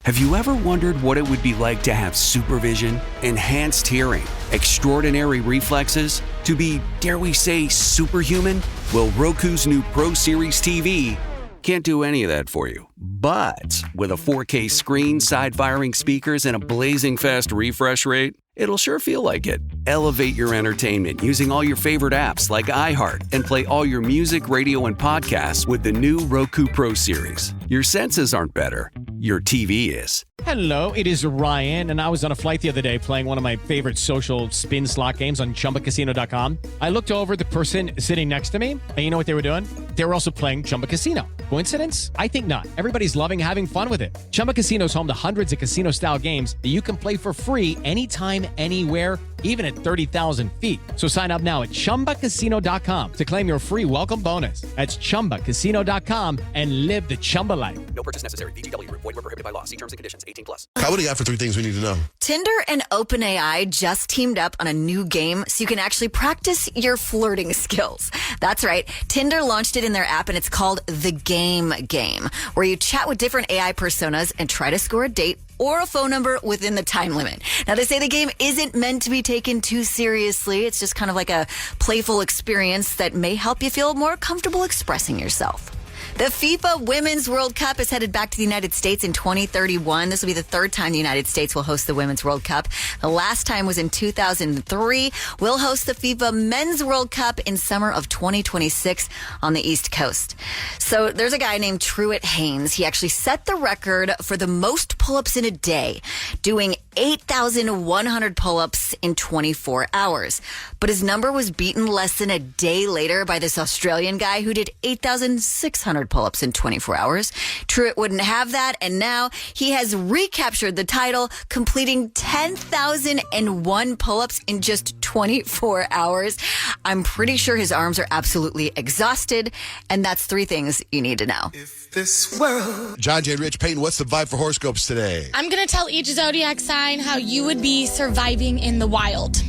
Have you ever wondered what it would be like to have supervision, enhanced hearing, extraordinary reflexes, to be, dare we say, superhuman? Well, Roku's new Pro Series TV can't do any of that for you. But with a 4K screen, side-firing speakers, and a blazing fast refresh rate, it'll sure feel like it. Elevate your entertainment using all your favorite apps like iHeart and play all your music, radio, and podcasts with the new Roku Pro Series. Your senses aren't better. Your TV is. Hello, it is Ryan, and I was on a flight the other day playing one of my favorite social spin slot games on ChumbaCasino.com. I looked over at the person sitting next to me, and you know what they were doing? They were also playing Chumba Casino. Coincidence? I think not. Everybody's loving having fun with it. Chumba Casino is home to hundreds of casino-style games that you can play for free anytime, anywhere, even at 30,000 feet. So sign up now at ChumbaCasino.com to claim your free welcome bonus. That's ChumbaCasino.com and live the Chumba life. No purchase necessary. VGW. Void where prohibited by law. See terms and conditions. 18+. What do you got for 3 things we need to know? Tinder and OpenAI just teamed up on a new game so you can actually practice your flirting skills. That's right. Tinder launched it in their app, and it's called The Game Game, where you chat with different AI personas and try to score a date or a phone number within the time limit. Now, they say the game isn't meant to be taken too seriously. It's just kind of like a playful experience that may help you feel more comfortable expressing yourself. The FIFA Women's World Cup is headed back to the United States in 2031. This will be the third time the United States will host the Women's World Cup. The last time was in 2003. We'll host the FIFA Men's World Cup in summer of 2026 on the East Coast. So there's a guy named Truett Haynes. He actually set the record for the most pull-ups in a day, doing 8,100 pull-ups in 24 hours. But his number was beaten less than a day later by this Australian guy who did 8,600 pull-ups in 24 hours. Truett wouldn't have that, and now he has recaptured the title, completing 10,001 pull-ups in just 24 hours. I'm pretty sure his arms are absolutely exhausted, and that's 3 things you need to know. If this world... John J. Rich, Payton, what's the vibe for horoscopes today? I'm going to tell each zodiac sign how you would be surviving in the wild.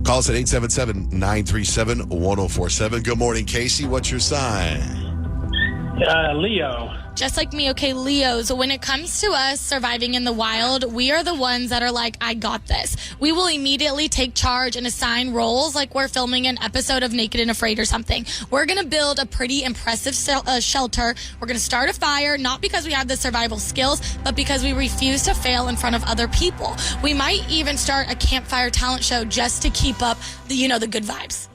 Call us at 877-937-1047. Good morning, Casey. What's your sign? Leo. Just like me, okay, Leos, when it comes to us surviving in the wild, we are the ones that are like, I got this. We will immediately take charge and assign roles like we're filming an episode of Naked and Afraid or something. We're going to build a pretty impressive shelter. We're going to start a fire, not because we have the survival skills, but because we refuse to fail in front of other people. We might even start a campfire talent show just to keep up the good vibes.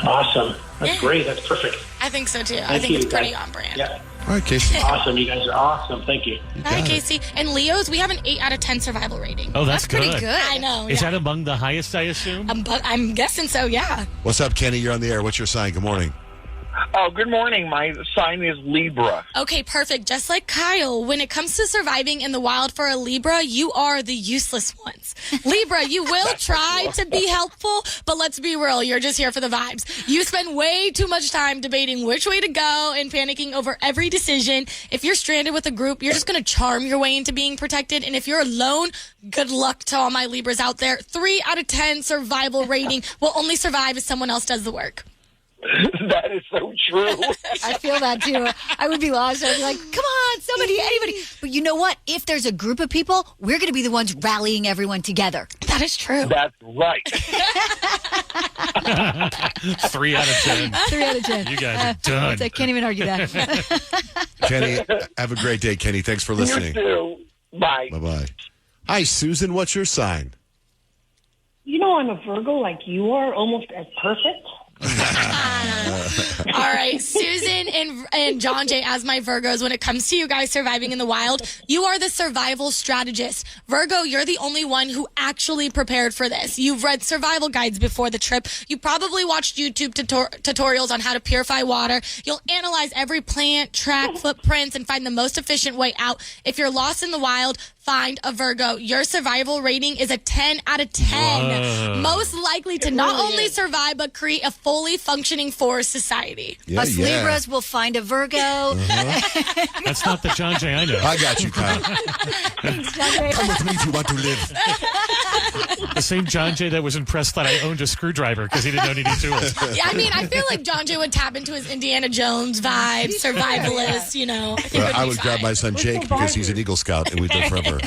Awesome. That's great. That's perfect. I think so, too. Thank I think you, it's pretty guys. on brand. Yeah. All right, Casey. Awesome. You guys are awesome. Thank you. All right, Casey. And Leos, we have an 8 out of 10 survival rating. Oh, that's Pretty good. I know. Is that among the highest, I assume? I'm guessing so, yeah. What's up, Kenny? You're on the air. What's your sign? Good morning. Oh, good morning. My sign is Libra. Okay, perfect. Just like Kyle, when it comes to surviving in the wild for a Libra, you are the useless ones. Libra, you will try to be helpful, but let's be real, you're just here for the vibes. You spend way too much time debating which way to go and panicking over every decision. If you're stranded with a group, you're just going to charm your way into being protected. And if you're alone, good luck to all my Libras out there. 3 out of 10 survival rating will only survive if someone else does the work. That is so true. I feel that too. I would be lost. I'd be like, come on, somebody, anybody. But you know what? If there's a group of people, we're going to be the ones rallying everyone together. That is true. That's right. 3 out of 10. 3 out of 10. You guys are done. I can't even argue that. Kenny, have a great day, Kenny. Thanks for listening. You too. Bye. Bye-bye. Hi, Susan. What's your sign? You know I'm a Virgo like you are, almost as perfect. All right, Susan and John Jay as my Virgos, when it comes to you guys surviving in the wild, you are the survival strategist. Virgo, you're the only one who actually prepared for this. You've read survival guides before the trip. You probably watched YouTube tutorials on how to purify water. You'll analyze every plant, track footprints, and find the most efficient way out. If you're lost in the wild, find a Virgo. Your survival rating is a 10 out of 10. Whoa. Most likely to not only survive, but create a fully functioning forest society. Yeah, Us yeah. Libras will find a Virgo. That's not the John Jay I know. I got you, Kyle. Come with me if you want to live. The same John Jay that was impressed that I owned a screwdriver because he didn't own any tools. Yeah, I mean, I feel like John Jay would tap into his Indiana Jones vibe, survivalist, you know. I think I would grab my son Jake because he's an Eagle Scout and we'd live forever.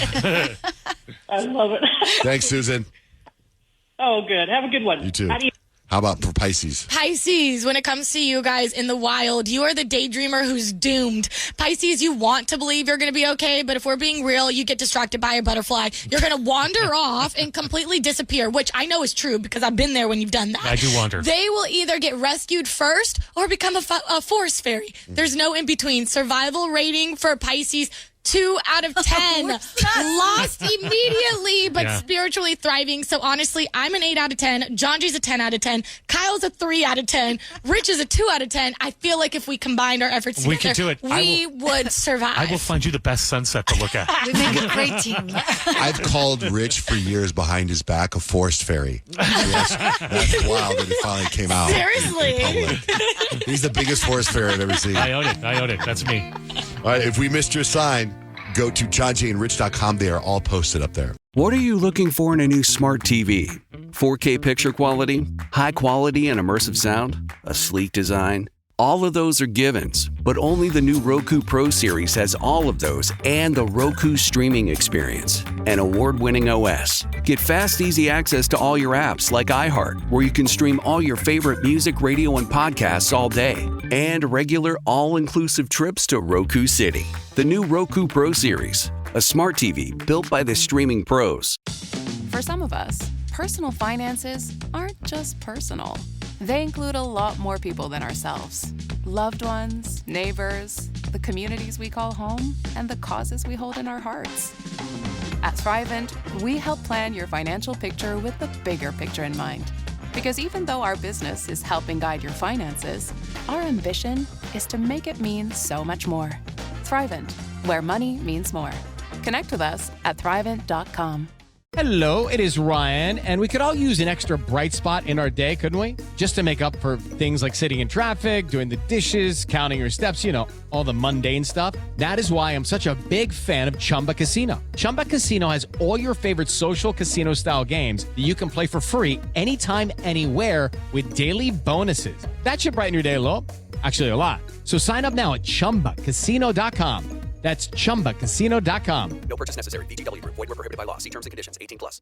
I love it. Thanks, Susan. Oh, good. Have a good one. You too. How do you- How about for Pisces? Pisces, when it comes to you guys in the wild, you are the daydreamer who's doomed. Pisces, you want to believe you're going to be okay, but if we're being real, you get distracted by a butterfly. You're going to wander off and completely disappear, which I know is true because I've been there when you've done that. I do wander. They will either get rescued first or become a forest fairy. There's no in between. Survival rating for Pisces, 2 out of 10. Lost immediately, but Yeah. spiritually thriving. So honestly, I'm an 8 out of 10. John G's a 10 out of 10. Kyle's a 3 out of 10. Rich is a 2 out of 10. I feel like if we combined our efforts together, We could do it. we would survive. I will find you the best sunset to look at. We make a great team. I've called Rich for years behind his back a forest fairy. That's wild that it finally came out. Seriously. In public. He's the biggest forest fairy I've ever seen. I own it. That's me. All right, if we missed your sign, go to johnjandrich.com. They are all posted up there. What are you looking for in a new smart TV? 4K picture quality, high quality and immersive sound, a sleek design? All of those are givens, but only the new Roku Pro series has all of those and the Roku streaming experience, an award-winning OS. Get fast, easy access to all your apps like iHeart, where you can stream all your favorite music, radio, and podcasts all day, and regular all-inclusive trips to Roku City. The new Roku Pro series, a smart TV built by the streaming pros. For some of us, personal finances aren't just personal. They include a lot more people than ourselves. Loved ones, neighbors, the communities we call home, and the causes we hold in our hearts. At Thrivent, we help plan your financial picture with the bigger picture in mind. Because even though our business is helping guide your finances, our ambition is to make it mean so much more. Thrivent, where money means more. Connect with us at Thrivent.com. Hello, it is Ryan, and we could all use an extra bright spot in our day, couldn't we? Just to make up for things like sitting in traffic, doing the dishes, counting your steps, you know, all the mundane stuff. That is why I'm such a big fan of Chumba Casino. Chumba Casino has all your favorite social casino-style games that you can play for free anytime, anywhere with daily bonuses. That should brighten your day a little. Actually, a lot. So sign up now at ChumbaCasino.com. That's ChumbaCasino.com. No purchase necessary. VGW Group. Void where prohibited by law. See terms and conditions. 18+.